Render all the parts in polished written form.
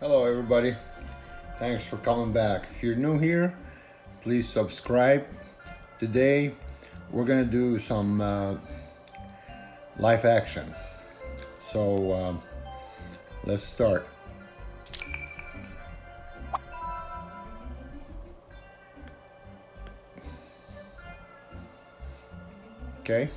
Hello everybody, thanks for coming back. If you're new here, please subscribe. Today we're gonna do some live action. So let's start. Okay.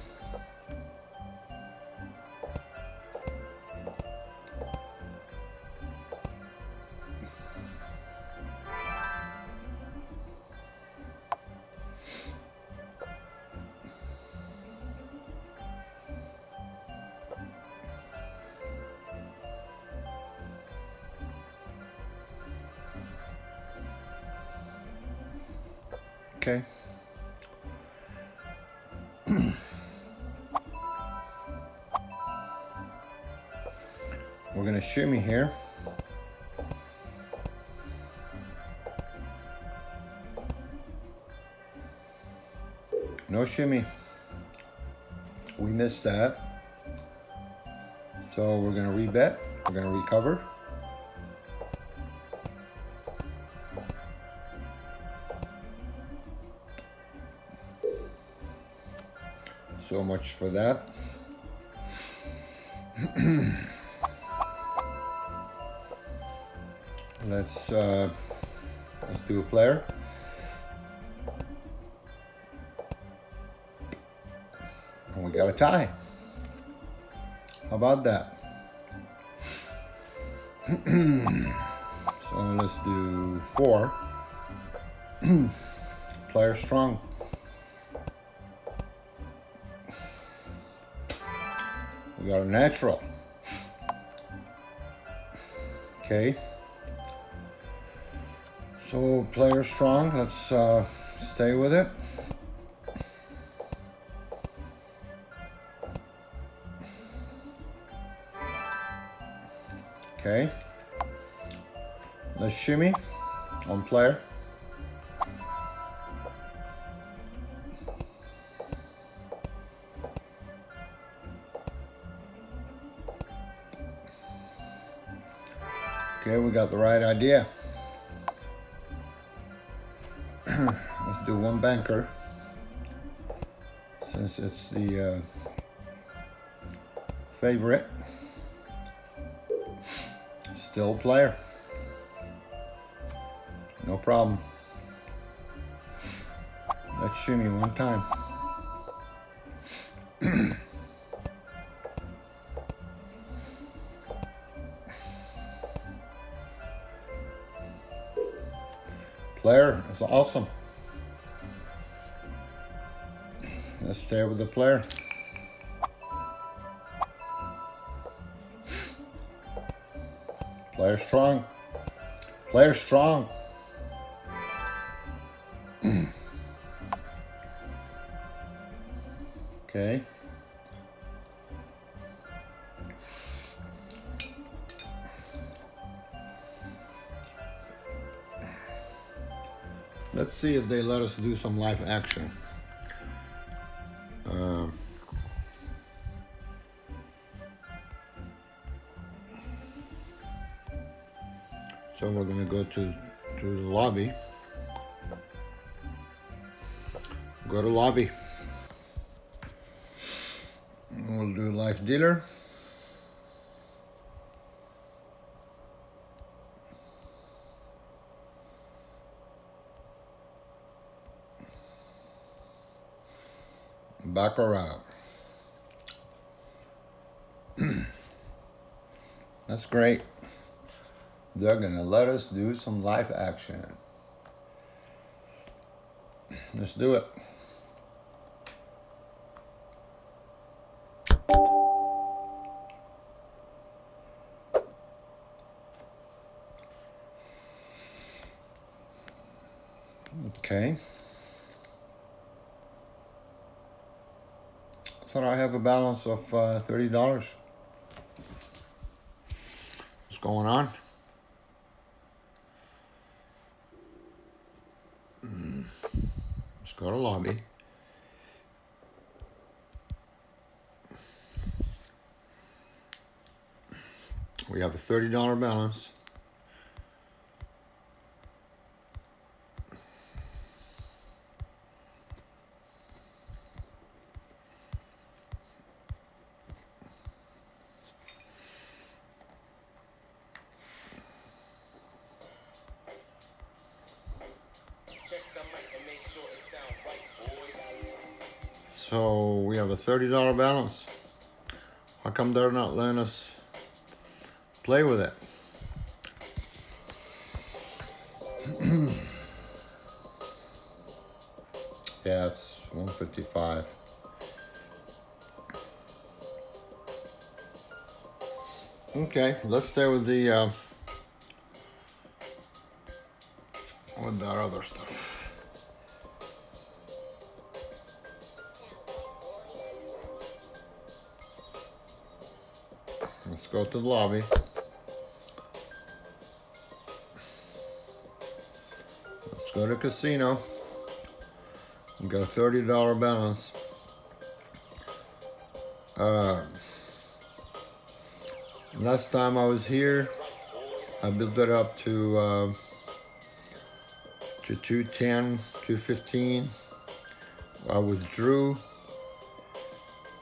Okay. We're gonna shimmy here. No shimmy. We missed that. So we're gonna rebet. We're gonna recover. So much for that. Let's do a player. And we got a tie. How about that? So let's do 4. Player strong. We got a natural. Okay. So player strong, let's stay with it. Okay. Let's shimmy on player. Okay, we got the right idea. Let's do 1 banker, since it's the favorite. Still player. No problem. Let's shimmy 1 time. Player is awesome. Let's stay with the player. Player strong. Player strong. Okay. Let's see if they let us do some live action. So we're going to go to the lobby. Go to lobby. We'll do live dealer. Baccarat. That's great. They're gonna let us do some live action. Let's do it. Okay. Thought I have a balance of $30. What's going on? Let's go to lobby. We have a $30 balance. So we have a $30 balance. How come they're not letting us play with it? Yeah, it's 155. Okay, let's stay with the with that other stuff. Let's go to the lobby. Let's go to casino. We got a $30 balance. Last time I was here, I built it up to 210, 215. I withdrew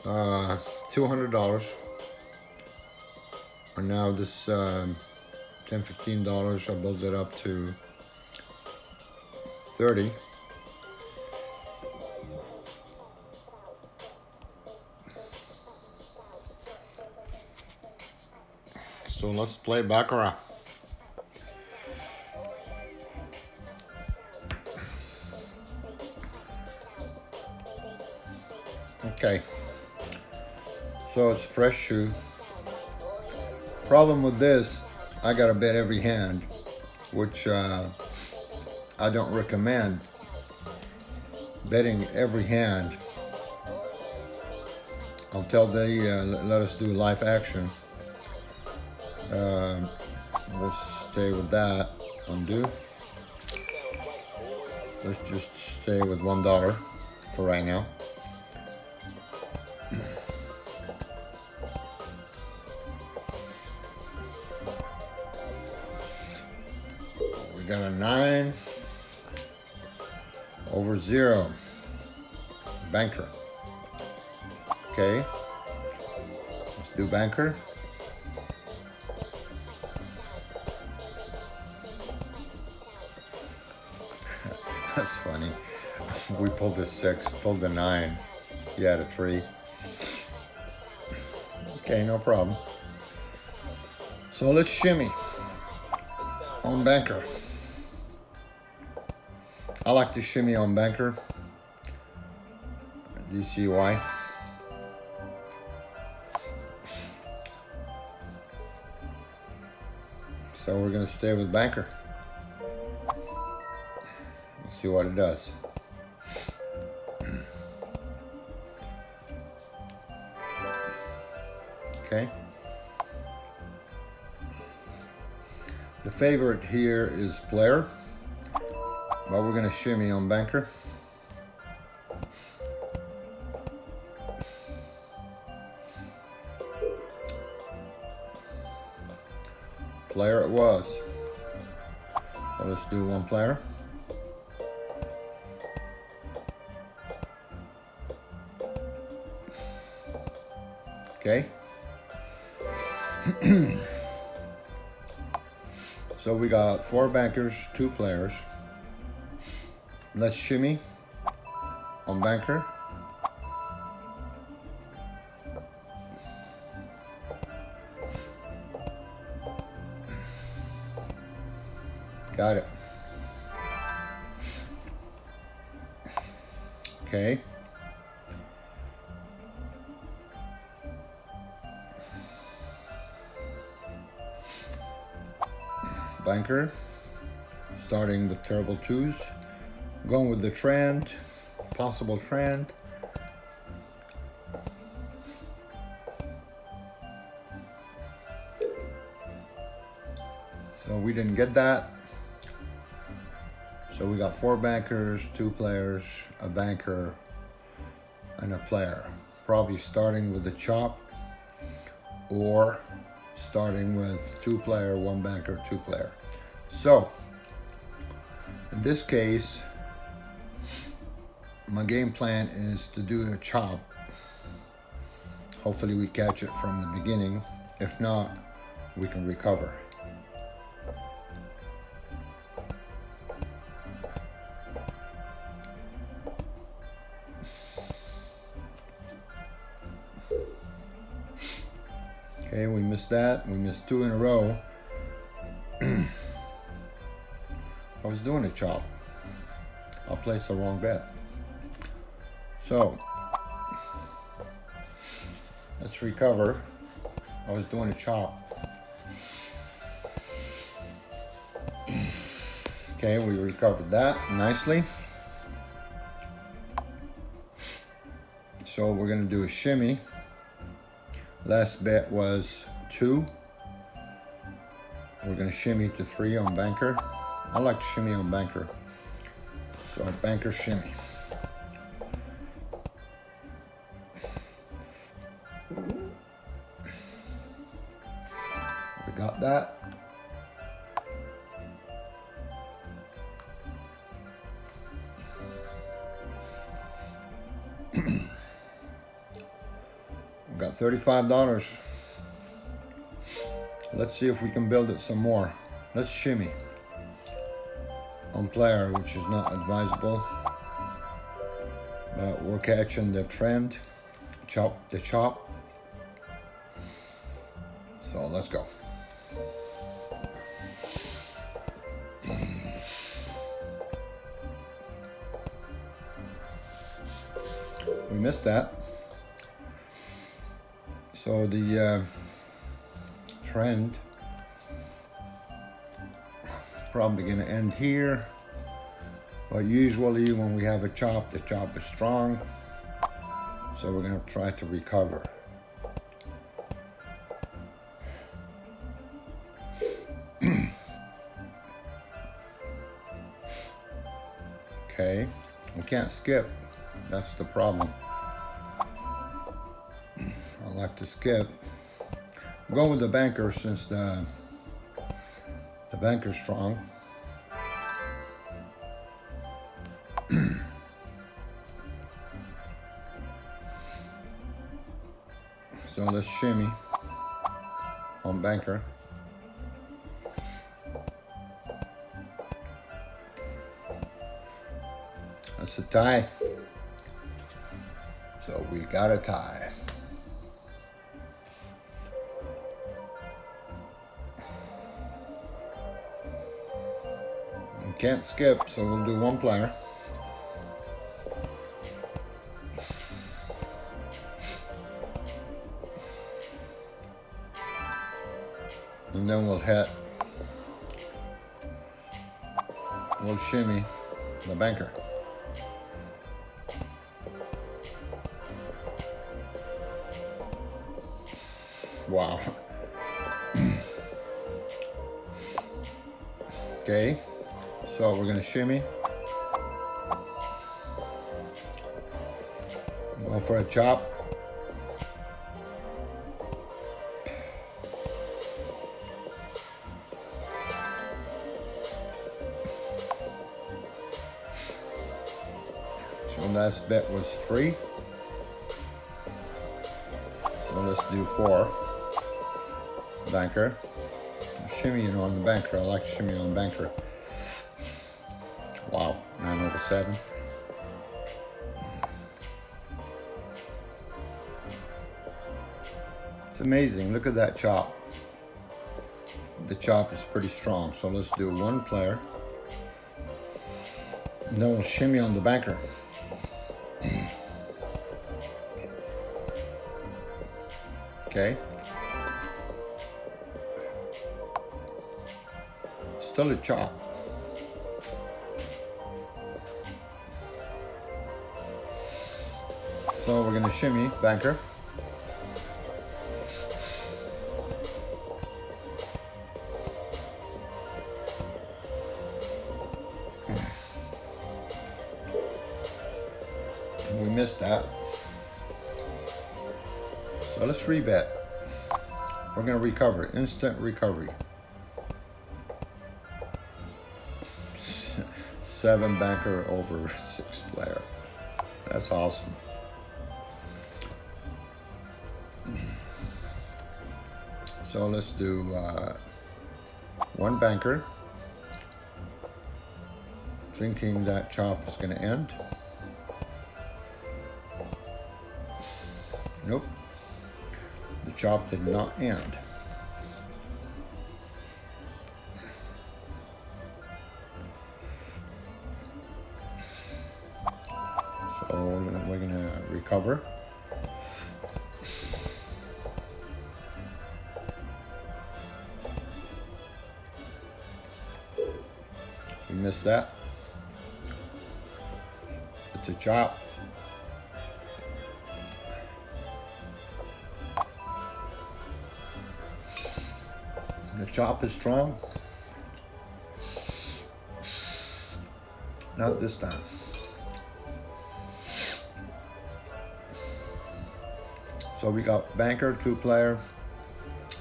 $200. And now this $10, $15, I built it up to 30. So let's play Baccarat. Okay, so it's fresh shoe. Problem with this, I gotta bet every hand, which I don't recommend. Betting every hand until they let us do live action. We'll stay with that. Undo. Let's just stay with $1 for right now. We got a 9 over 0. Banker. Okay. Let's do banker. That's funny. We pulled the 6, pulled the 9. You had a 3. Okay, no problem. So let's shimmy on banker. I like to shimmy on banker. Do you see why? So we're gonna stay with banker. Let's see what it does. Okay. The favorite here is player, but we're gonna shimmy on banker. Player it was. So let's do one player. Okay. So we got 4 bankers, 2 players. Let's shimmy on banker. Got it. Okay. Banker, starting with terrible 2s, going with the trend, possible trend. So we didn't get that. So we got 4 bankers, 2 players, a banker, and a player. Probably starting with the chop or starting with 2 player, 1 banker, 2 player. So in this case, my game plan is to do a chop. Hopefully we catch it from the beginning. If not, we can recover. Okay, we missed that. We missed 2 in a row. I was doing a chop. I placed the wrong bet. So let's recover. I was doing a chop. Okay, we recovered that nicely. So we're gonna do a shimmy. Last bet was 2. We're gonna shimmy to 3 on banker. I like to shimmy on banker. So banker shimmy. We got that. We got $35. Let's see if we can build it some more. Let's shimmy on player, which is not advisable, but we're catching the trend. Chop the chop. So let's go. We missed that. So the trend probably going to end here, but usually when we have a chop, the chop is strong, so we're going to try to recover. Okay, we can't skip. That's the problem. I like to skip. I'm going with the banker since the banker's strong. So let's shimmy on banker. That's a tie. So we got a tie. We can't skip, so we'll do one player. And then we'll shimmy the banker. Wow. Okay, so we're gonna shimmy. Go for a chop. So last bet was 3. So let's do 4. Banker. Shimmying on the banker. I like shimmying on the banker. Wow, 9/7. It's amazing. Look at that chop. The chop is pretty strong. So let's do one player. And then we'll shimmy on the banker. Okay. Still a chop. So we're gonna shimmy banker. We missed that. So let's rebet. We're gonna recover, instant recovery. 7 banker over 6 player. That's awesome. So let's do 1 banker. Thinking that chop is gonna end. Nope. The chop did not end. So we're gonna recover. We missed that. It's a chop. The chop is strong. Not this time. So we got banker, 2 player,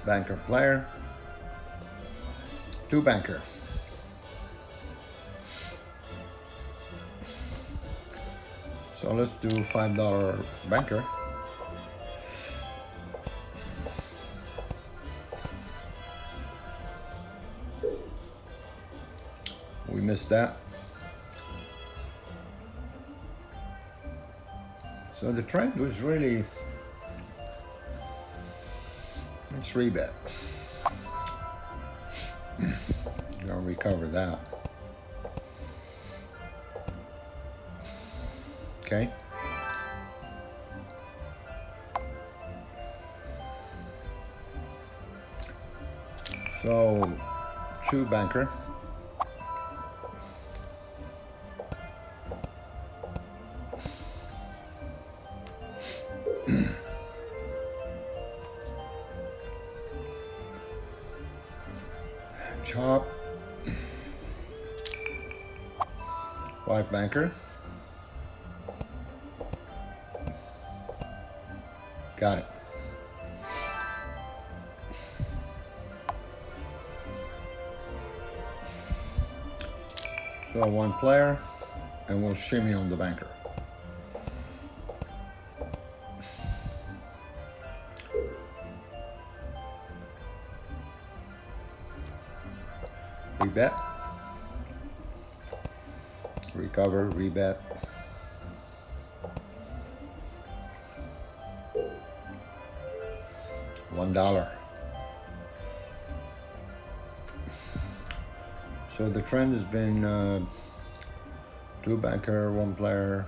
banker player, 2 banker. So let's do $5 banker. We missed that. So the trend was really, let's rebet. Gonna recover that. Okay. So 2 banker. Chop. 5 banker. Got it. So 1 player, and we'll shimmy on the banker. Rebet. Recover, rebet. $1. So the trend has been 2 banker, 1 player.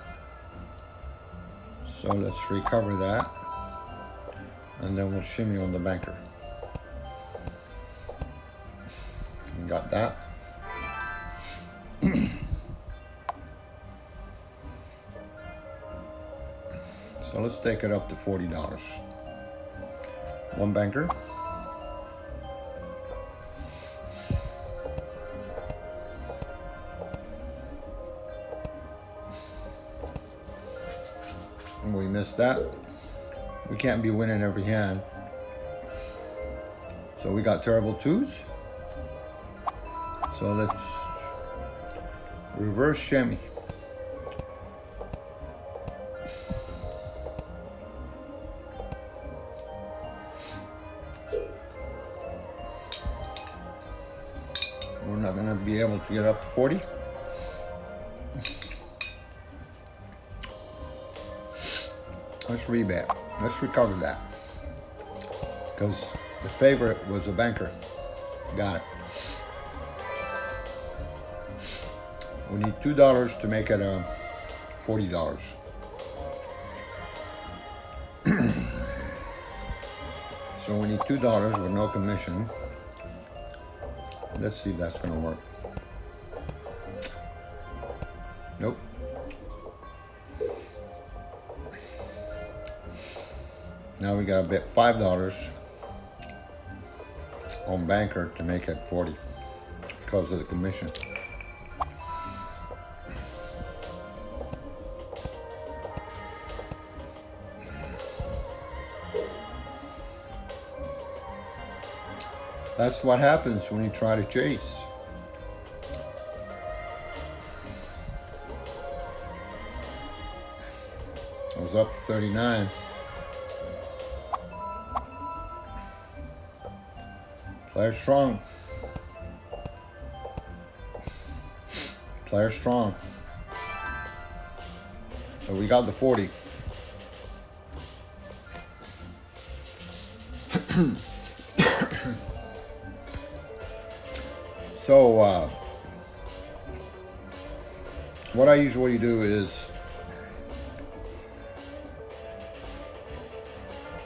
So let's recover that, and then we'll shimmy on the banker. Got that. So let's take it up to $40. 1 banker. And we missed that. We can't be winning every hand. So we got terrible 2s. So let's reverse shimmy. We're not going to be able to get up to 40. Let's rebet. Let's recover that. Because the favorite was a banker. Got it. We need $2 to make it $40. So we need $2 with no commission. Let's see if that's gonna work. Nope. Now we gotta bet $5 on banker to make it 40 because of the commission. That's what happens when you try to chase. I was up to 39. Player strong. Player strong. So we got the 40. So what I usually do is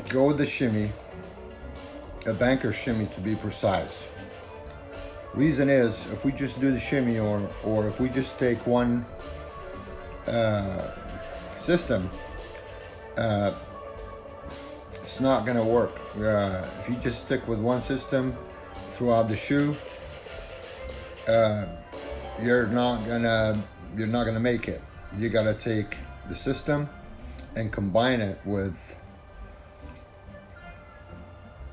go with the shimmy, a banker shimmy to be precise. Reason is, if we just do the shimmy, or if we just take one system, it's not gonna work. If you just stick with one system throughout the shoe, you're not gonna make it. You gotta take the system and combine it with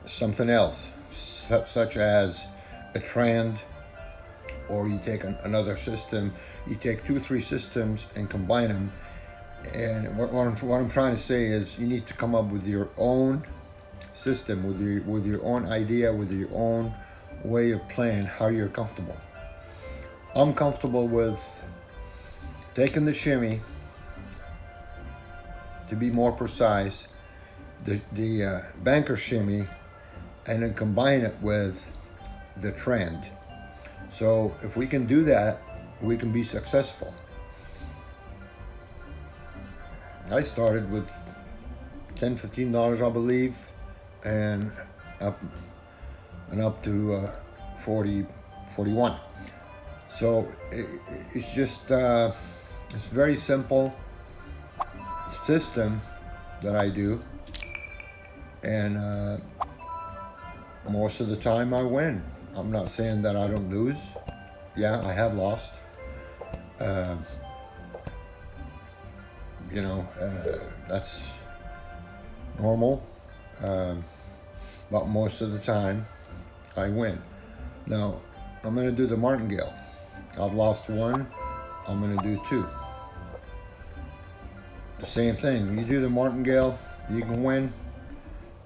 something else, such as a trend, or you take another system. You take 2-3 systems and combine them. And what I'm trying to say is, you need to come up with your own system, with your own idea, with your own way of playing, how you're comfortable. I'm comfortable with taking the shimmy, to be more precise, the banker shimmy, and then combine it with the trend. So if we can do that, we can be successful. I started with $10-15, I believe, and up to 40-41. So it's just it's very simple system that I do, and most of the time I win. I'm not saying that I don't lose. Yeah, I have lost. That's normal. But most of the time I win. Now, I'm gonna do the martingale. I've lost one, I'm gonna do 2. The same thing, when you do the martingale, you can win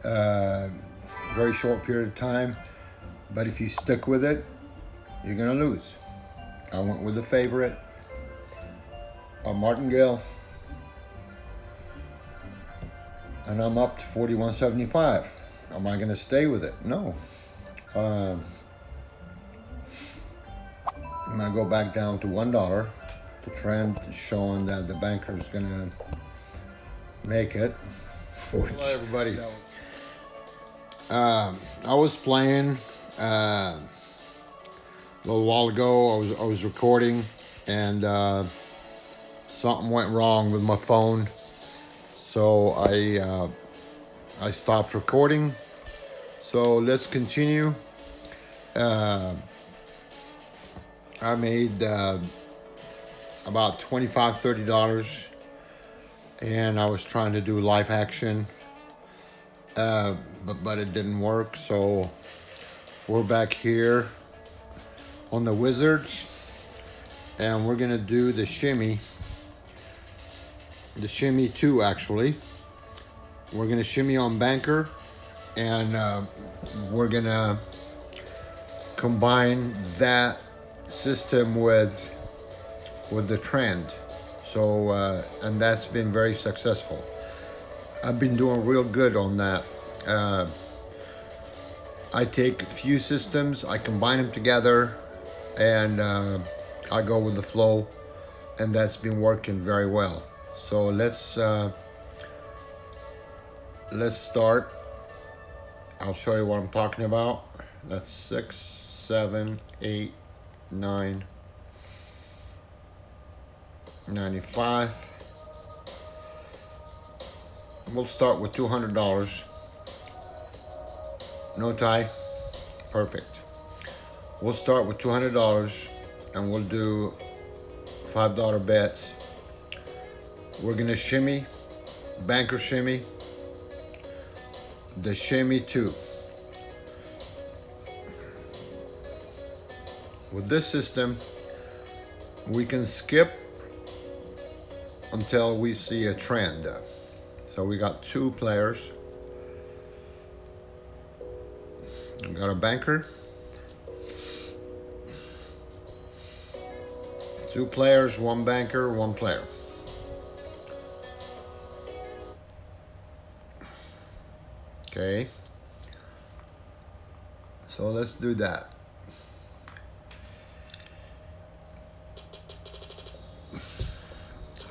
very short period of time, but if you stick with it, you're gonna lose. I went with the favorite, a martingale, and I'm up to 41.75. Am I gonna stay with it? No. I'm gonna go back down to $1. The trend is showing that the banker is gonna make it. Hello everybody. I was playing a little while ago. I was recording, and something went wrong with my phone, so I stopped recording. So let's continue. I made about $25-30, and I was trying to do live action, but it didn't work. So we're back here on the Wizards, and we're gonna do the Shimmy II actually. We're gonna shimmy on banker, and we're gonna combine that system with the trend. So and that's been very successful. I've been doing real good on that. I take a few systems, I combine them together, and I go with the flow, and that's been working very well. So let's start. I'll show you what I'm talking about. That's 6, 7, 8, 9, 95. We'll start with $200. No tie. Perfect. We'll start with $200, and we'll do $5 bets. We're gonna shimmy, banker shimmy, the Shimmy II. With this system, we can skip until we see a trend. So we got 2 players. We got a banker. 2 players, 1 banker, 1 player. Okay. So let's do that.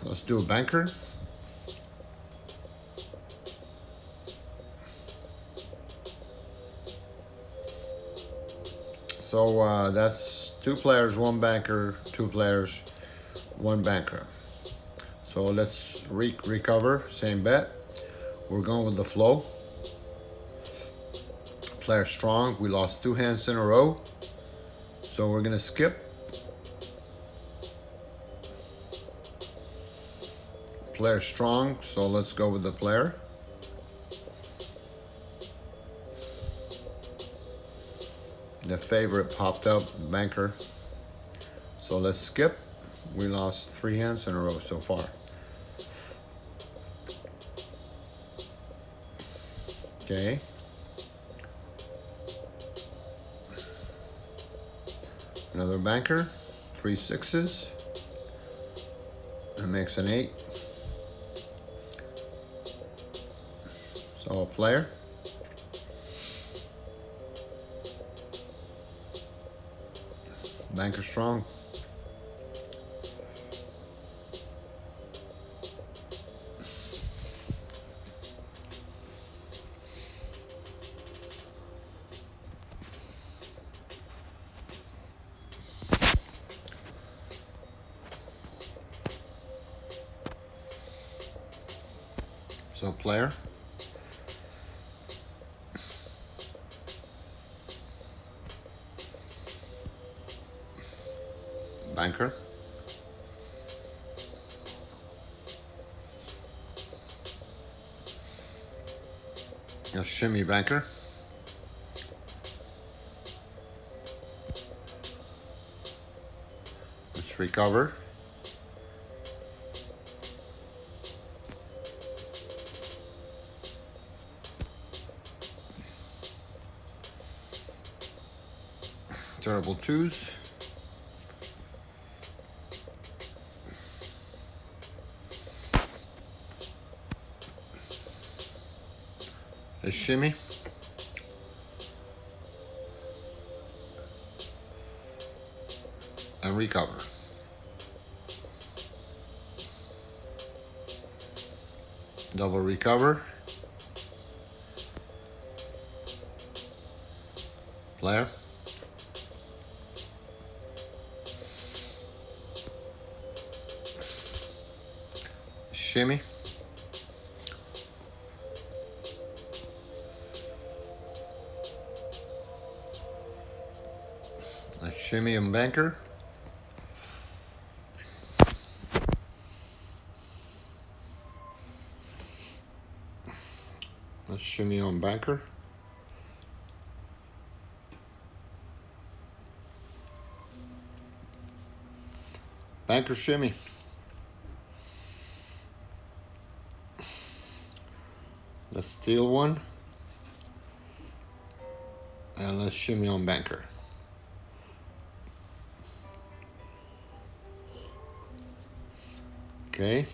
Let's do a banker. So that's 2 players, 1 banker, 2 players, 1 banker. So let's recover, same bet. We're going with the flow. Player strong, we lost 2 hands in a row. So we're gonna skip. Player strong, so let's go with the player. The favorite popped up, banker. So let's skip. We lost 3 hands in a row so far. Okay. Another banker, 3 6s. That makes an 8. So a player. Banker strong. So player. Banker. A shimmy banker. Let's recover. Terrible 2s. A shimmy. And recover. Double recover. Player. Shimmy. A shimmy and banker. A shimmy on banker. Banker shimmy. Let's steal one. And let's shimmy on banker. Okay.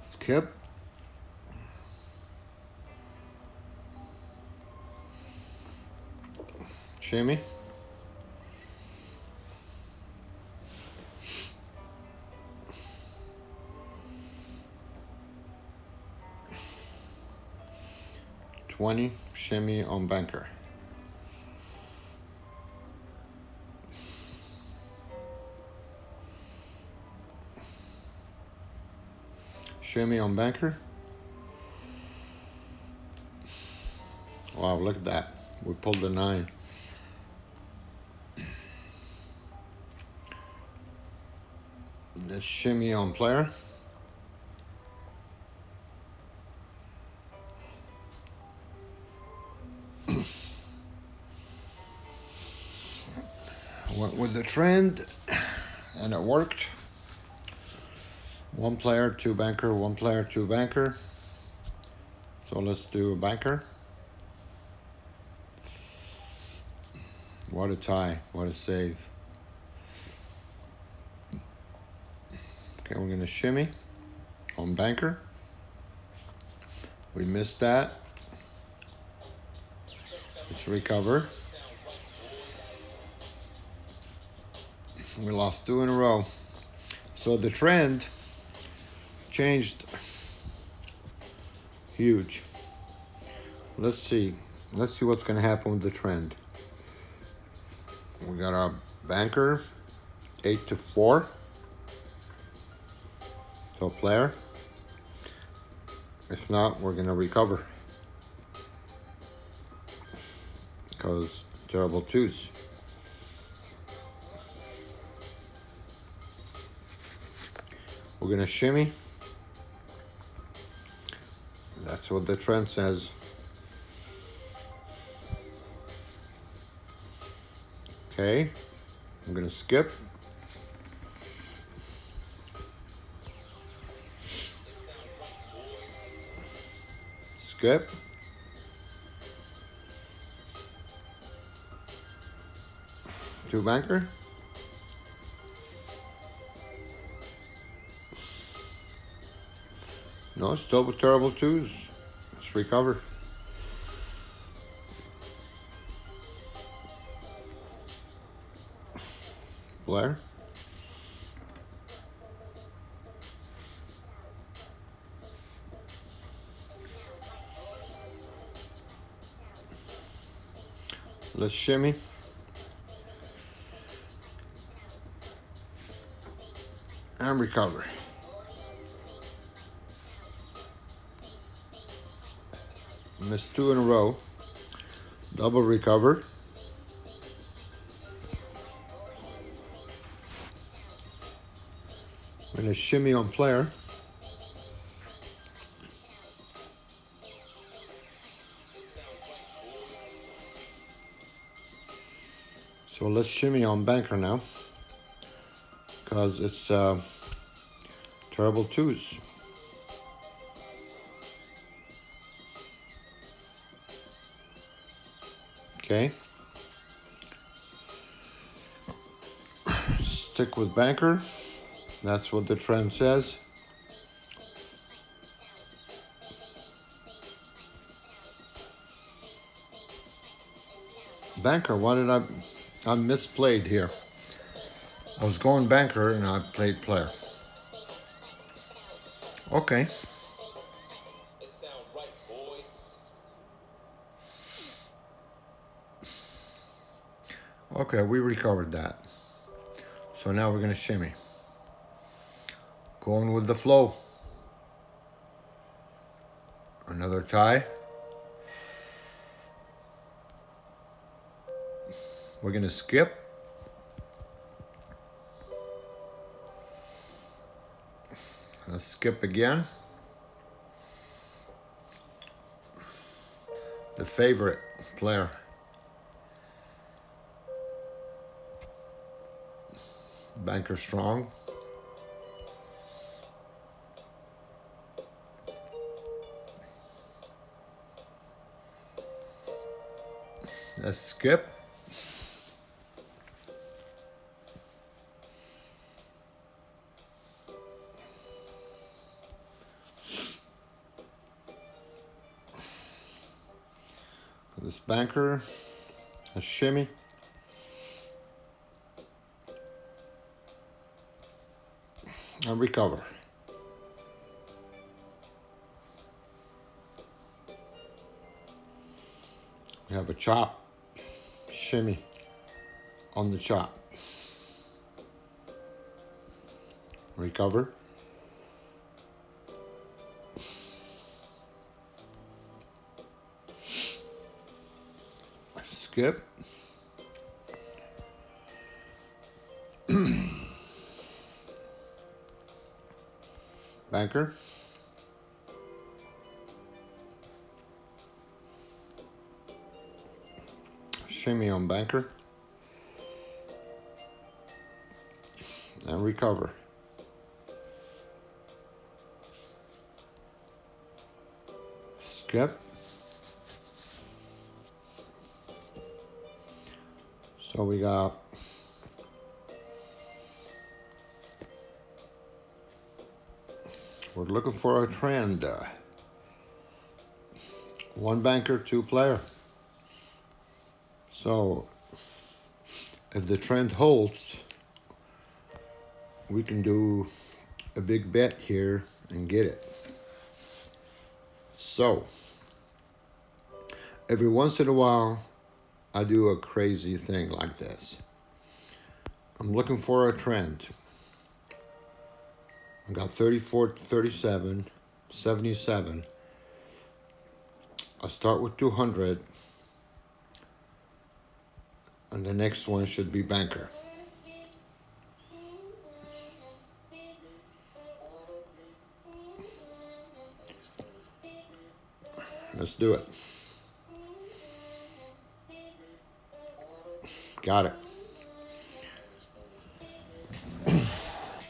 Skip. Shimmy. $20 shimmy on banker. Shimmy on banker. Wow, look at that. We pulled a 9. Let's shimmy on player. Went with the trend and it worked. 1 player, 2 banker, 1 player, 2 banker. So let's do a banker. What a tie, what a save. Okay, we're gonna shimmy on banker. We missed that. Let's Let's recover. We lost 2 in a row. So the trend changed huge. Let's see. Let's see what's going to happen with the trend. We got our banker, 8-4. So player. If not, we're going to recover. Because terrible twos. We're going to shimmy. That's what the trend says. Okay, I'm going to skip. Skip. Two banker. No, still with terrible twos. Let's recover. Blair. Let's shimmy. And recover. Missed 2 in a row. Double recover. I'm going to shimmy on player. So let's shimmy on banker now. Because it's terrible twos. Okay. Stick with banker. That's what the trend says. Banker, why did I misplayed here. I was going banker and I played player. Okay. Okay, we recovered that. So now we're gonna shimmy. Going with the flow. Another tie. We're gonna skip. Let's skip again. The favorite player. Banker strong. Let's skip. This banker, a shimmy. And recover. We have a chop, shimmy on the chop. Recover. Skip. Banker. Shimmy on banker. And recover. Skip. So we got we're looking for a trend. 1 banker, 2 player. So if the trend holds, we can do a big bet here and get it. So every once in a while, I do a crazy thing like this. I'm looking for a trend. I got 34, 37, 77. I start with 200, and the next one should be banker. Let's do it. Got it.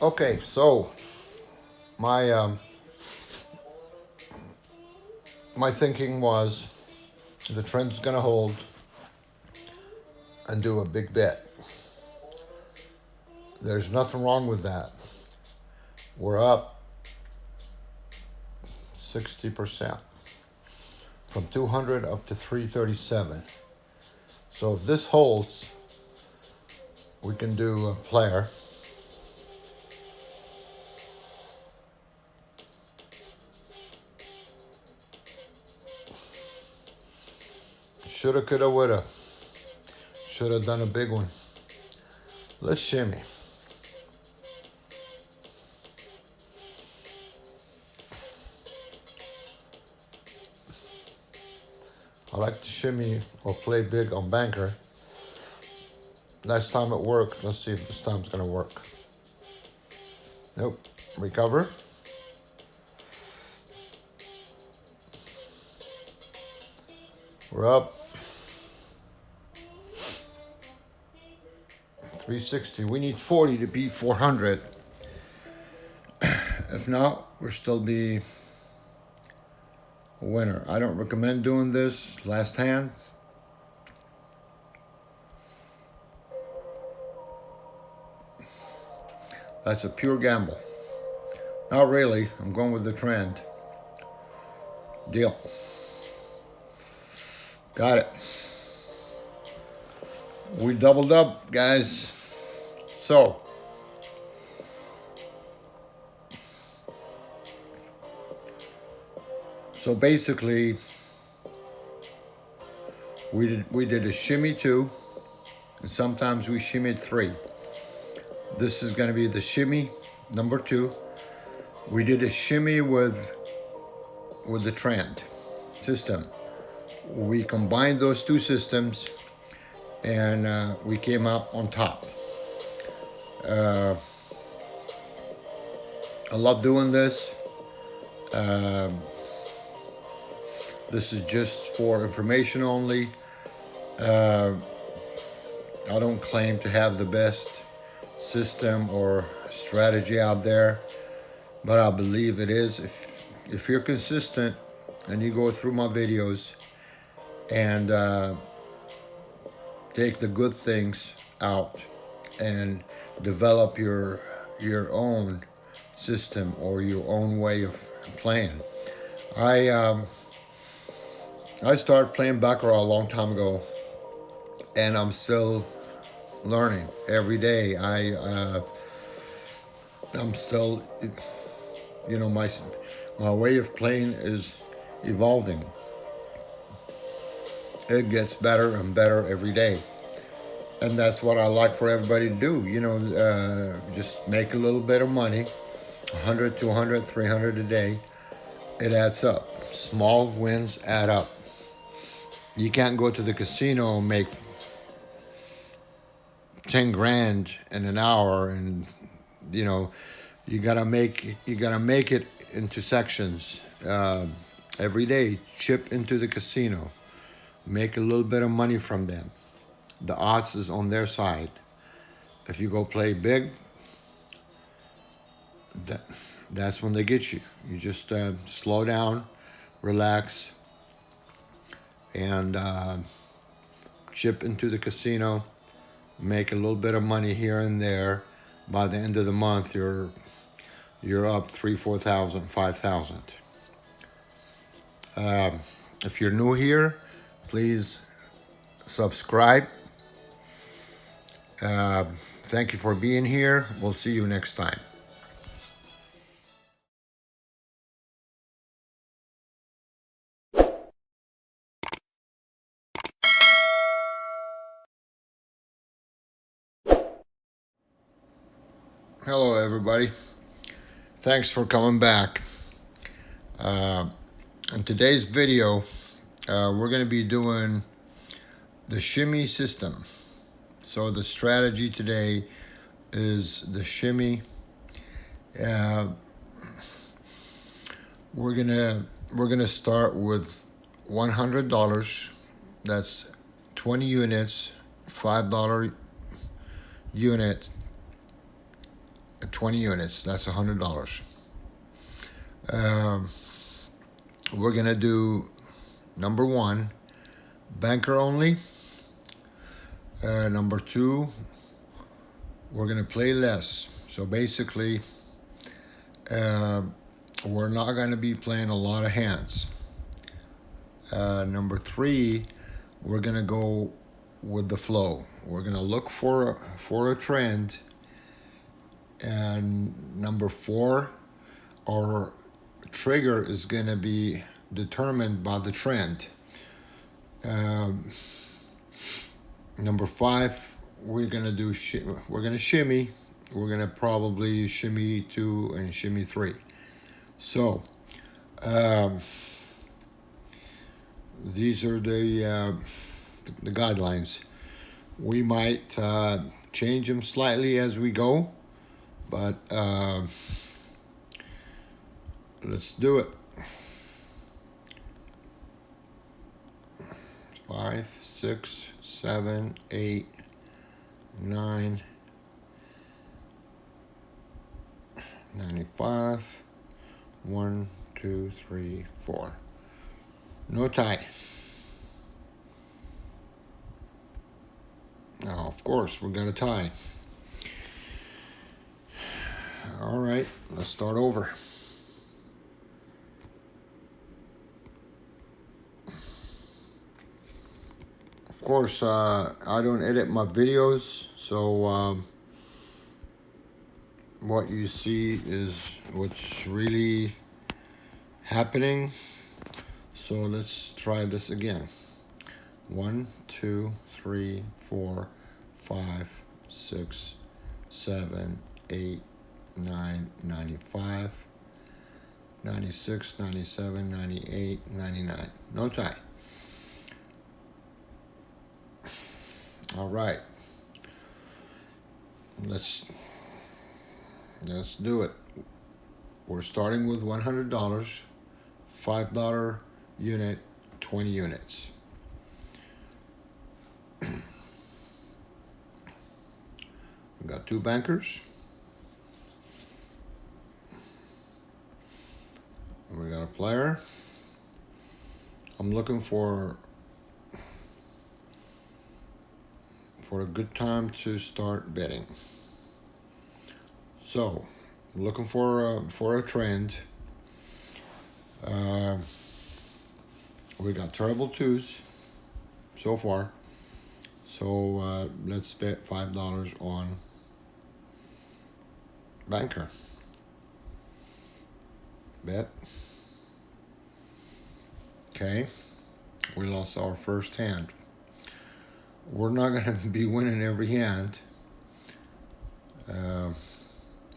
Okay, so my my thinking was the trend's gonna hold and do a big bet. There's nothing wrong with that. We're up 60% from 200 up to 337. So if this holds, we can do a player. Shoulda, coulda, woulda. Should have done a big one. Let's shimmy. I like to shimmy or play big on banker. Last time it worked. Let's see if this time's gonna work. Nope. Recover. We're up 360. We need 40 to beat 400. If not, we'll still be a winner. I don't recommend doing this last hand. That's a pure gamble. Not really. I'm going with the trend. Deal. Got it. We doubled up, guys. So basically, we did a shimmy 2, and sometimes we shimmied 3. This is going to be the shimmy number 2. We did a shimmy with the trend system. We combined those two systems, and we came out on top. I love doing this. This is just for information only. I don't claim to have the best system or strategy out there, but I believe it is. If you're consistent and you go through my videos and take the good things out and develop your own system or your own way of playing. I started playing Baccarat a long time ago, and I'm still learning every day. I'm still, my way of playing is evolving. It gets better and better every day, and that's what I like for everybody to do. Just make a little bit of money, 100, 200, 300 a day. It adds up. Small wins add up. You can't go to the casino and make 10 grand in an hour, and you gotta make it into sections. Every day, chip into the casino, make a little bit of money from them. The odds is on their side. If you go play big, that's when they get you. You just slow down, relax, and chip into the casino, make a little bit of money here and there. By the end of the month, you're up 3,000, 4,000, 5,000. If you're new here, please subscribe. Thank you for being here. We'll see you next time. Hello, everybody. Thanks for coming back. In today's video, we're going to be doing the shimmy system. So the strategy today is the shimmy. We're gonna start with $100. That's 20 units, $5 unit, 20 units. That's $100. We're gonna do number one, banker only. Number two, we're gonna play less. So basically, we're not gonna be playing a lot of hands. Number three, we're gonna go with the flow. We're gonna look for a trend. And number four, our trigger is gonna be determined by the trend. Number five, we're gonna shimmy. We're gonna probably Shimmy II and Shimmy III. So these are the guidelines. We might change them slightly as we go, but let's do it. 5, 6, 7, 8, 9, 95. 1, 2, 3, 4. No tie. Now, of course, we got a tie. All right, let's start over. Of course, I don't edit my videos, so what you see is what's really happening. So let's try this again. 1, 2, 3, 4, 5, 6, 7, 8, 9, 95, 96, 97, 98, 99. No tie. All right. Let's do it. We're starting with $100, $5 unit, 20 units. We got two bankers. And we got a player. I'm looking for a good time to start betting. So, looking for a trend. We got terrible twos so far. So let's bet $5 on banker. Bet. Okay, we lost our first hand. We're not going to be winning every hand.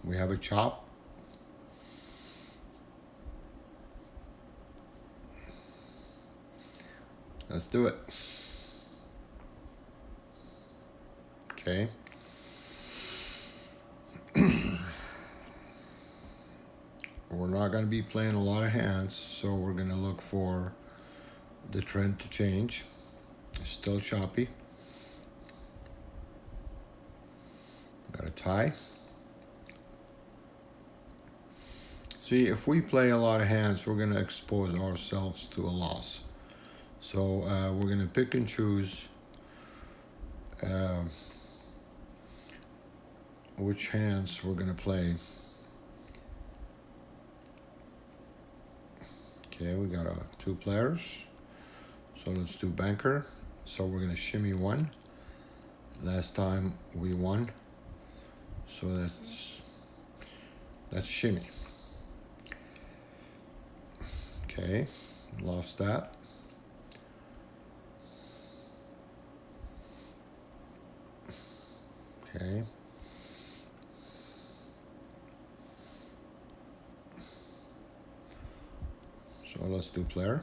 We have a chop. Let's do it. Okay. We're not going to be playing a lot of hands, so we're going to look for the trend to change. It's still choppy. Got a tie. See, if we play a lot of hands, we're going to expose ourselves to a loss. So we're going to pick and choose which hands we're going to play. Okay, we got two players. So let's do banker. So we're gonna shimmy one. Last time we won, so that's shimmy. Okay, lost that. Okay. So let's do player.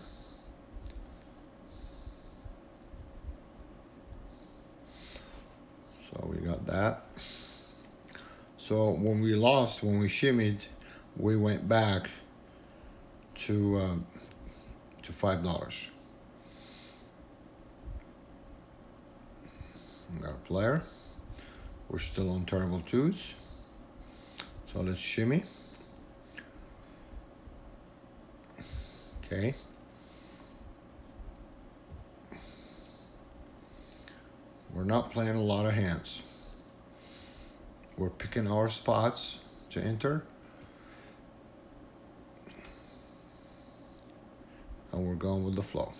So we got that. So when we lost, when we shimmied, we went back to $5. We got a player. We're still on terrible twos. So let's shimmy. Okay. We're not playing a lot of hands. We're picking our spots to enter. And we're going with the flow.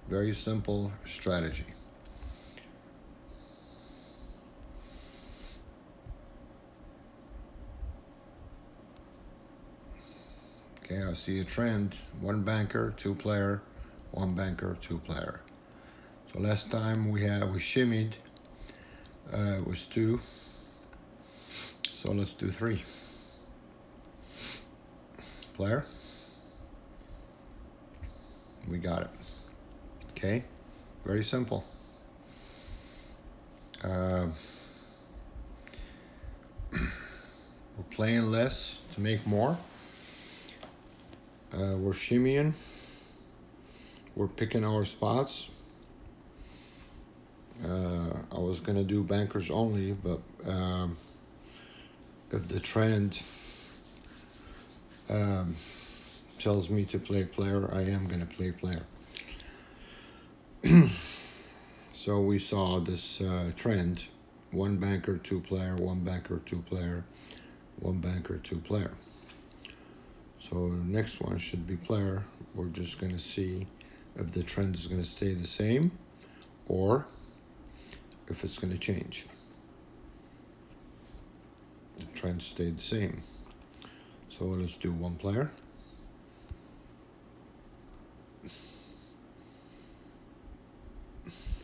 Very simple strategy. Okay, I see a trend. One banker, two player, one banker, two player. So last time we shimmied, it was two. So let's do three. Player. We got it. Okay, very simple. We're playing less to make more. We're shimmying. We're picking our spots. I was gonna do bankers only, but if the trend tells me to play player, I am gonna play player. So we saw this trend: one banker, two player, one banker, two player, one banker, two player. So next one should be player. We're just gonna see if the trend is gonna stay the same or if it's gonna change. The trend stayed the same. So let's do one player.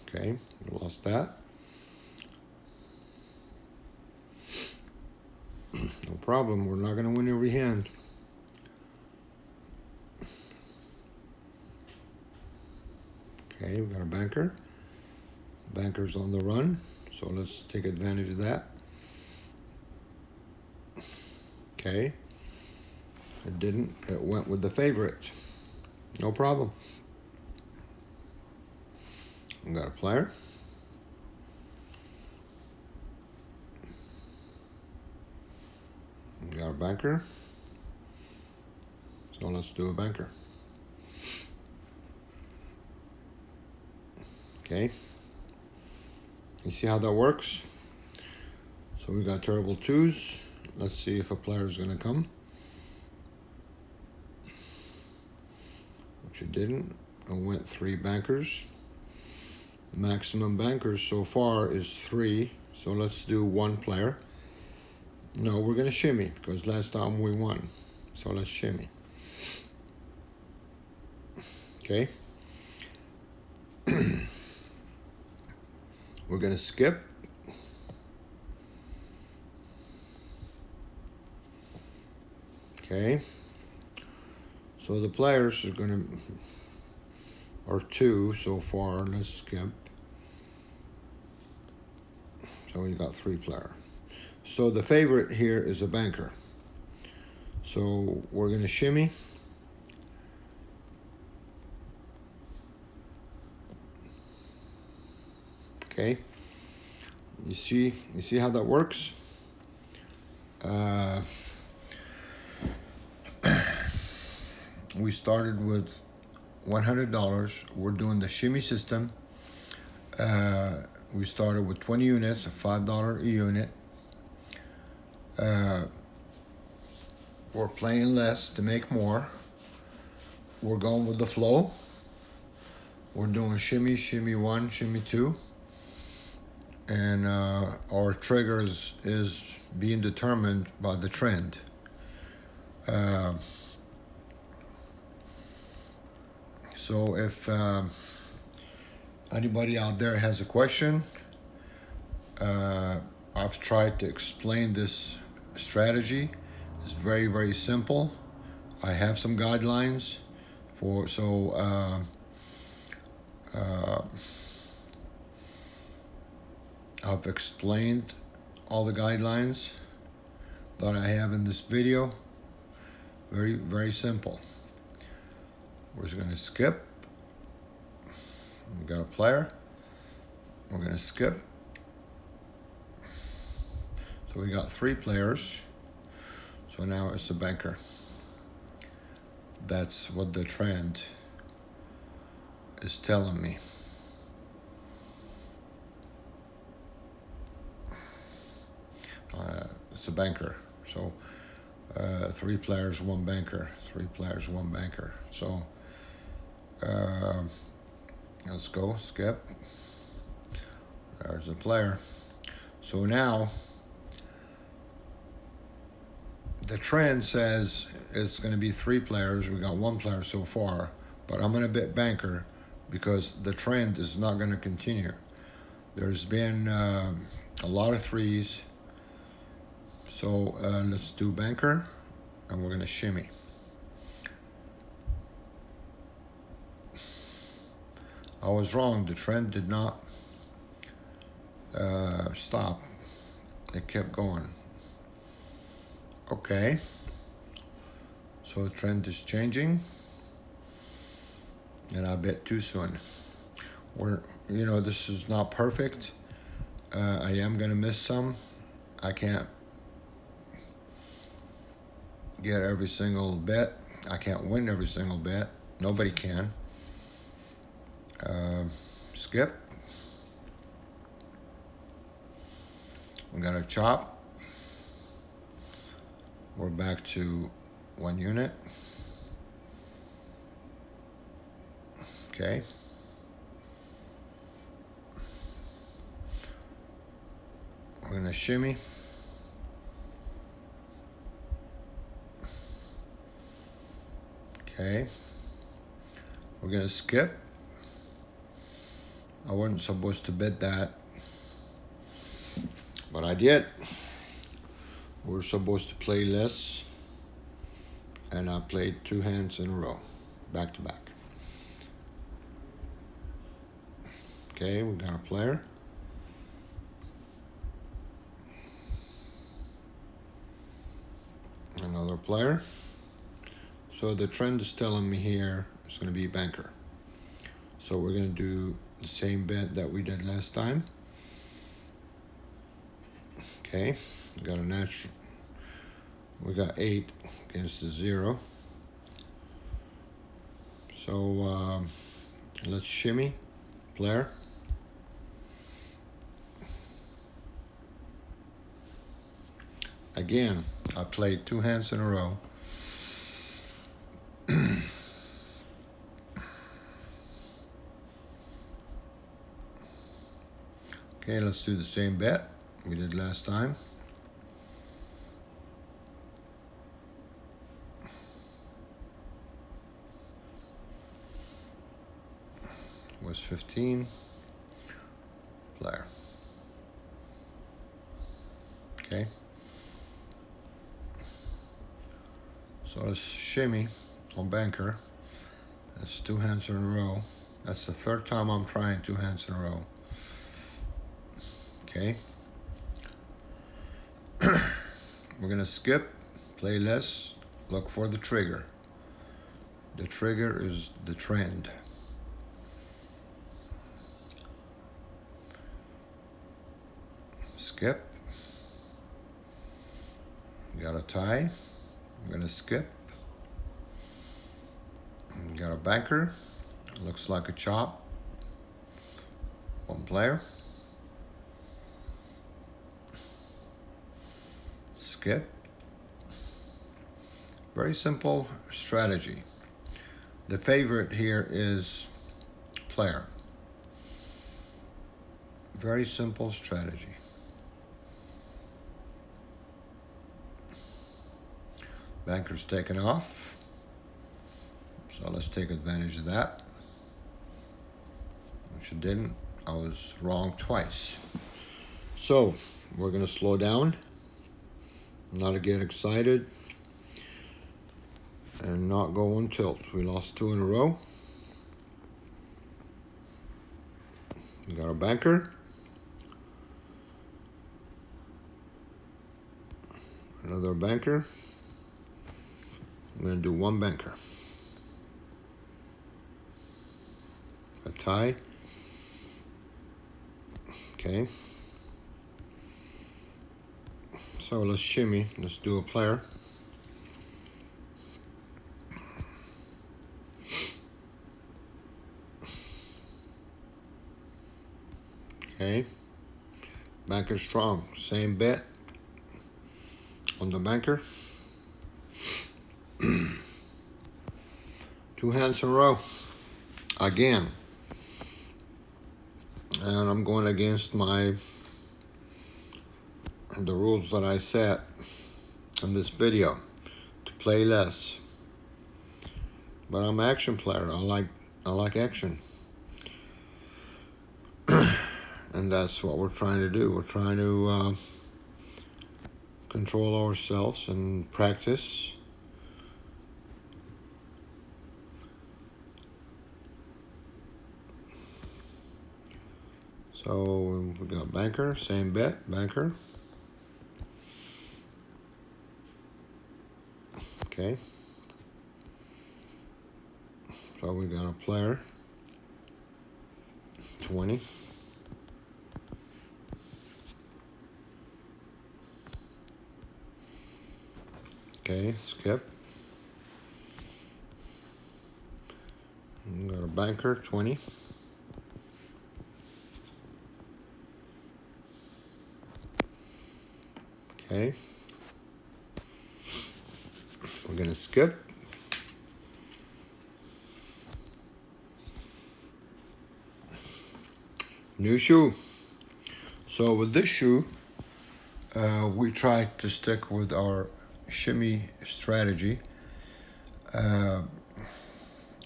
Okay, we lost that. No problem, we're not gonna win every hand. Okay, we got a banker. Banker's on the run, so let's take advantage of that. Okay, it didn't, it went with the favorite. No problem. We got a player. We got a banker. So let's do a banker. Okay. You see how that works? So we got terrible twos. Let's see if a player is gonna come. Which it didn't. I went three bankers. Maximum bankers so far is three. So let's do one player. No, we're gonna shimmy because last time we won. So let's shimmy. Okay. We're gonna skip. Okay. So the players are two so far. Let's skip. So we got three player. So the favorite here is a banker. So we're gonna shimmy. Okay. You see how that works? We started with $100. We're doing the shimmy system. We started with 20 units, a $5 a unit. We're playing less to make more. We're going with the flow. We're doing shimmy, shimmy one, shimmy two. And our trigger is being determined by the trend. So if anybody out there has a question, I've tried to explain this strategy. It's very, very simple. I have some guidelines for, so I've explained all the guidelines that I have in this video. Very, very simple. We're just gonna skip. We got a player. We're gonna skip. So we got 3 players. So now it's the banker. That's what the trend is telling me. It's a banker. So 3 players, 1 banker. 3 players, 1 banker. So let's go, skip. There's a player. So now the trend says it's going to be 3 players. We got 1 player so far, but I'm going to bet banker because the trend is not going to continue. There's been a lot of 3s. So let's do banker, and we're going to shimmy. I was wrong. The trend did not stop. It kept going. Okay. So the trend is changing, and I bet too soon. This is not perfect. I am gonna miss some. I can't get every single bet. I can't win every single bet. Nobody can. Skip. We got a chop. We're back to 1 unit. Okay. We're gonna shimmy. Okay. We're gonna skip. I wasn't supposed to bet that, but I did. We're supposed to play less, and I played 2 hands in a row, back to back. Okay, we got a player. Another player. So the trend is telling me here it's going to be banker. So we're going to do the same bet that we did last time. Okay, we got a natural. We got 8 against the 0. So let's shimmy, player. Again, I played 2 hands in a row. Okay, let's do the same bet we did last time. Was 15. Player. Okay. So let's shimmy on banker. That's 2 hands in a row. That's the 3rd time I'm trying 2 hands in a row. Okay. We're gonna skip, play less, look for the trigger. The trigger is the trend. Skip. We got a tie. I'm gonna skip. We got a banker. Looks like a chop. 1 player. Skip. Very simple strategy. The favorite here is player. Very simple strategy. Banker's taken off, so let's take advantage of that, which it didn't. I was wrong twice. So we're going to slow down, not to get excited, and not go on tilt. We lost 2 in a row. We got our banker. Another banker. I'm going to do 1 banker. A tie. Okay. So let's shimmy. Let's do a player. Okay. Banker strong. Same bet on the banker. 2 hands in a row. Again. And I'm going against the rules that I set in this video to play less. But I'm an action player. I like action. And that's what we're trying to do. We're trying to control ourselves and practice. So we got banker, same bet, banker. Okay. So we got a player, 20. Okay, skip. We got a banker, 20. Okay. We're gonna skip. New shoe. So with this shoe, we tried to stick with our shimmy strategy. We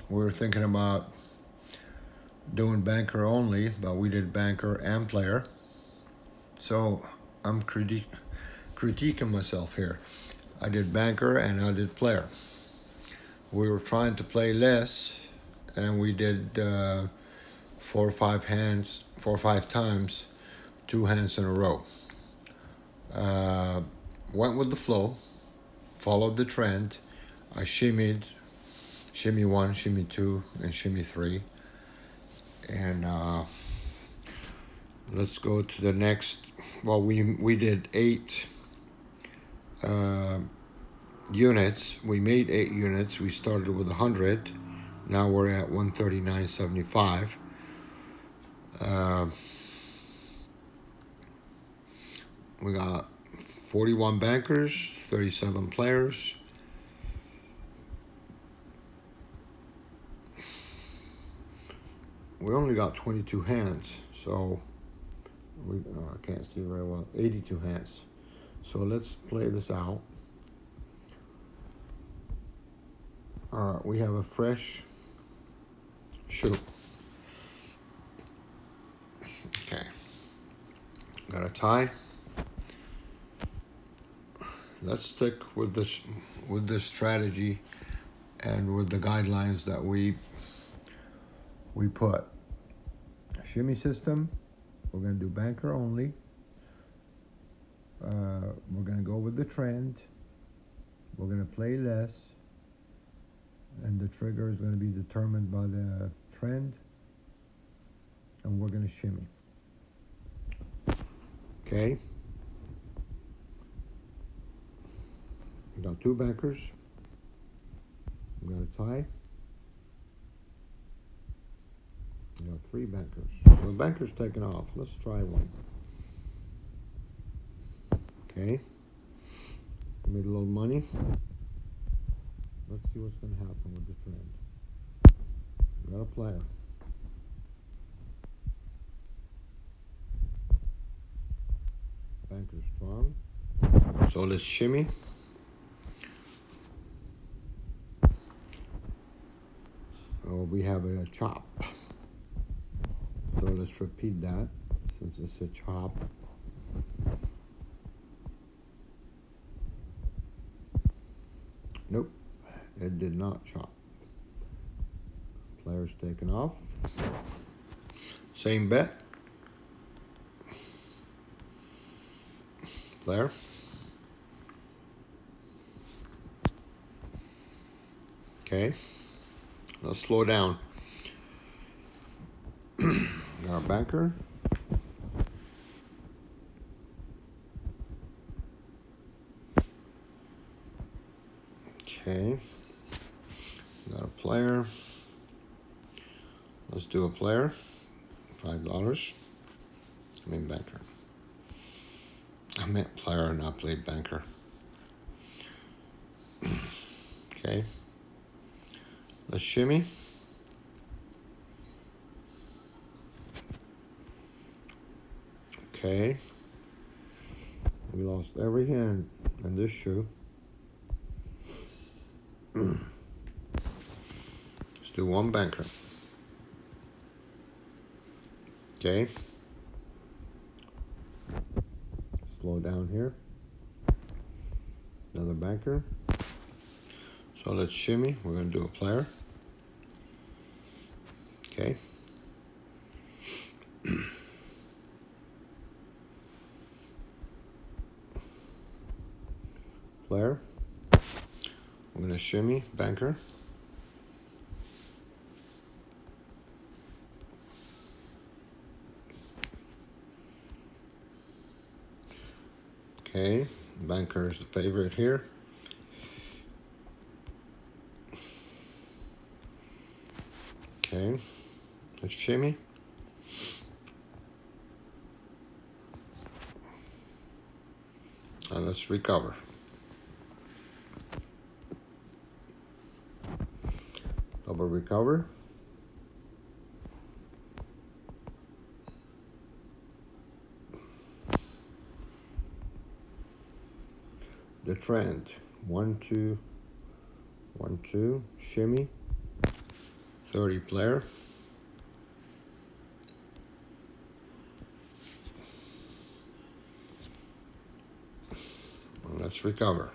were thinking about doing banker only, but we did banker and player. So I'm critiquing myself here. I did banker and I did player. We were trying to play less, and we did 4 or 5 times, 2 hands in a row. Went with the flow, followed the trend. I shimmied, shimmy 1, shimmy 2, and shimmy 3. And let's go to the next. Well, we did 8 units. We made 8 units. We started with 100. Now we're at 139.75. We got 41 bankers, 37 players. We only got 22 hands, so I can't see very well. 82 hands. So let's play this out. All right, we have a fresh shoe. Okay, got a tie. Let's stick with this strategy and with the guidelines that we put. Shimmy system. We're going to do banker only. We're going to go with the trend. We're going to play less. And the trigger is going to be determined by the trend. And we're going to shimmy. Okay. We got 2 bankers. We got a tie. We got 3 bankers. So the banker's taken off. Let's try one. Okay. Made a little money. Let's see what's going to happen with the trend. We got a player. banker strong. So let's shimmy. Oh, we have a chop. So let's repeat that since it's a chop. Nope, it did not chop. Player's taken off. Same bet. Player. Okay, let's slow down. Got our banker. Okay, got a player. Let's do a player. $5. I mean banker. I meant player, not played banker. Okay, let's shimmy. Okay, we lost every hand in this shoe. Let's do one banker. Okay, slow down here. Another banker. So let's shimmy. We're going to do a player. Okay. Player. We're going to shimmy, banker. Okay, banker is the favorite here. Okay, let's shimmy. And let's recover. Double recover. The trend. 1, 2, 1, 2, shimmy. 30 player. And let's recover.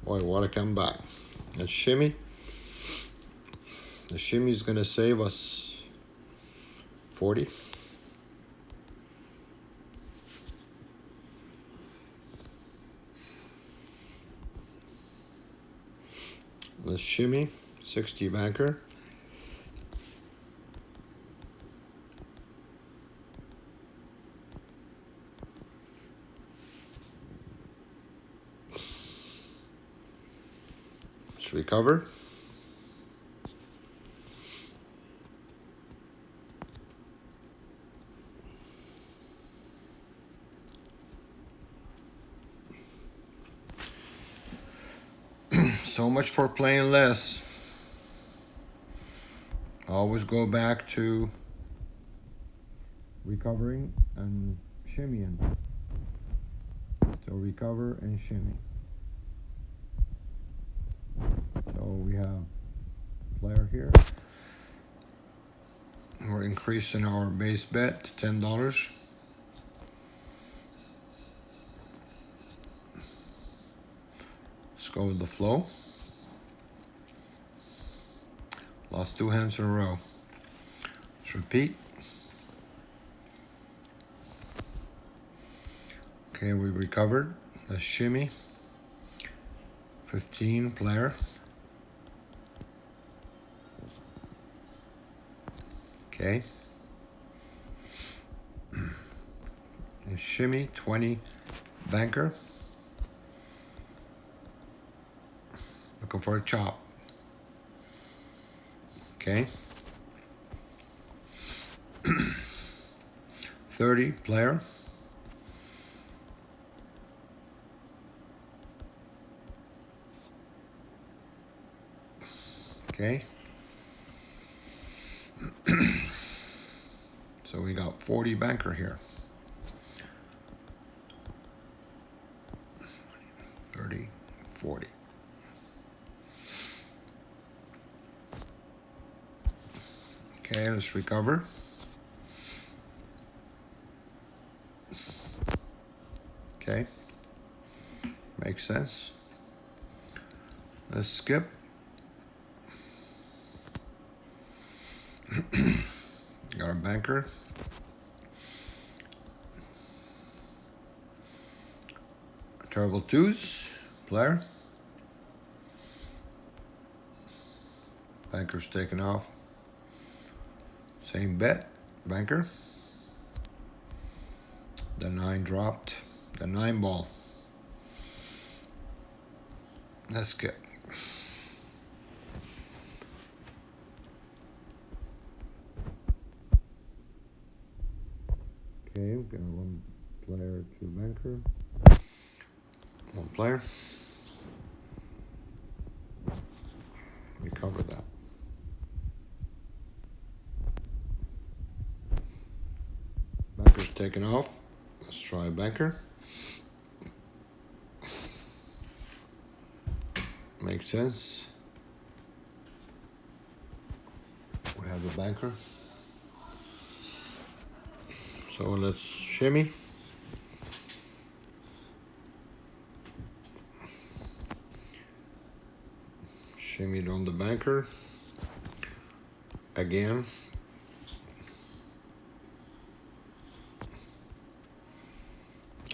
Boy, what a comeback. Let's shimmy. The shimmy is going to save us 40. Let's shimmy, 60 banker. Let's recover. So much for playing less. Always go back to recovering and shimmying. So recover and shimmy. So we have player here. We're increasing our base bet to $10. Let's go with the flow. Lost 2 hands in a row. Let's repeat. Okay, we recovered. Let's shimmy. 15 player. Okay. Let's shimmy. 20 banker. Looking for a chop. Okay. 30 player. Okay. So we got 40 banker here. 30, 40. Okay, let's recover. Okay, makes sense. Let's skip. Got our banker. Terrible twos, player. Banker's taken off. Same bet, banker. The 9 dropped. The 9 ball. Let's skip. Okay, we've got 1 player, 2 banker. 1 player. Recover that. Banker's taken off. Let's try banker. Makes sense. We have a banker. So let's shimmy. Shimmied on the banker. Again.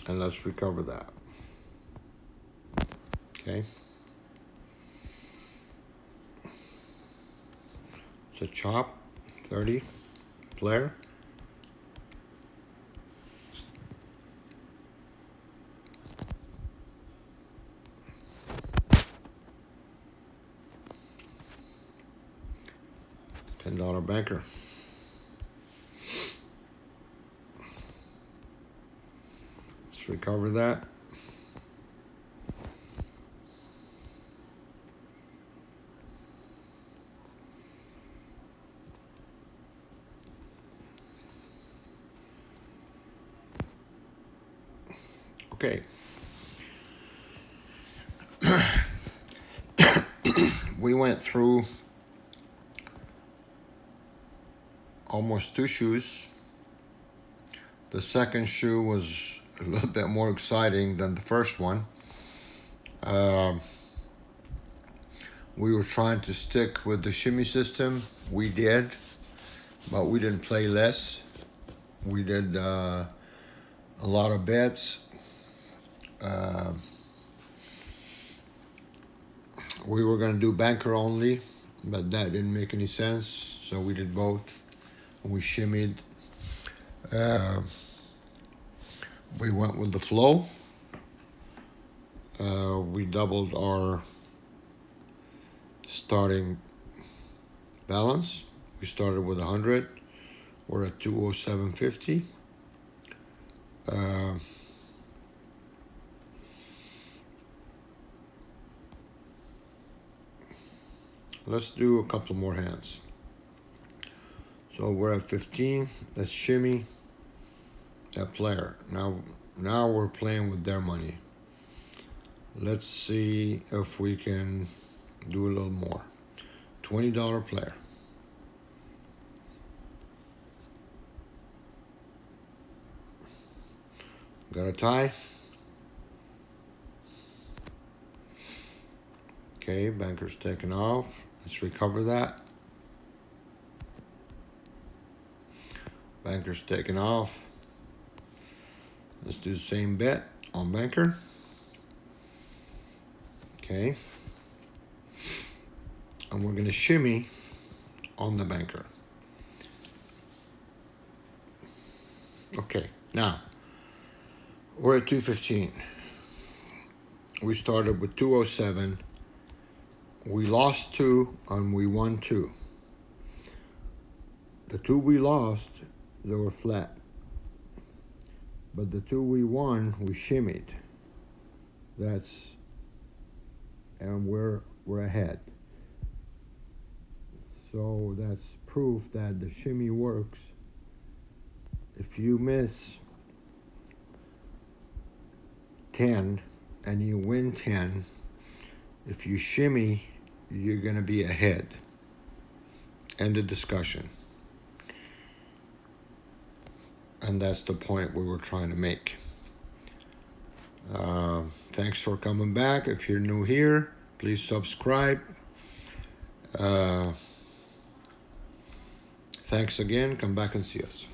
And let's recover that. Okay. It's a chop, 30, player. $10 banker. Let's recover that. Okay. We went through almost 2 shoes. The second shoe was a little bit more exciting than the first one. We were trying to stick with the shimmy system. We did, but we didn't play less. We did a lot of bets. We were going to do banker only, but that didn't make any sense, so we did both. We shimmied. We went with the flow. We doubled our starting balance. We started with 100. We're at 207.50. Let's do a couple more hands. So we're at 15. Let's shimmy that player. Now we're playing with their money. Let's see if we can do a little more. $20 player. Got a tie. Okay, banker's taken off. Let's recover that. Banker's taken off. Let's do the same bet on banker. Okay. And we're going to shimmy on the banker. Okay, now we're at 215. We started with 207. We lost 2 and we won 2. The 2 we lost, they were flat. But the 2 we won, we shimmied. And we're ahead. So that's proof that the shimmy works If you miss 10 and you win 10, if you shimmy, you're going to be ahead. End of discussion. And that's the point we were trying to make. Thanks for coming back. If you're new here, please subscribe. Thanks again. Come back and see us.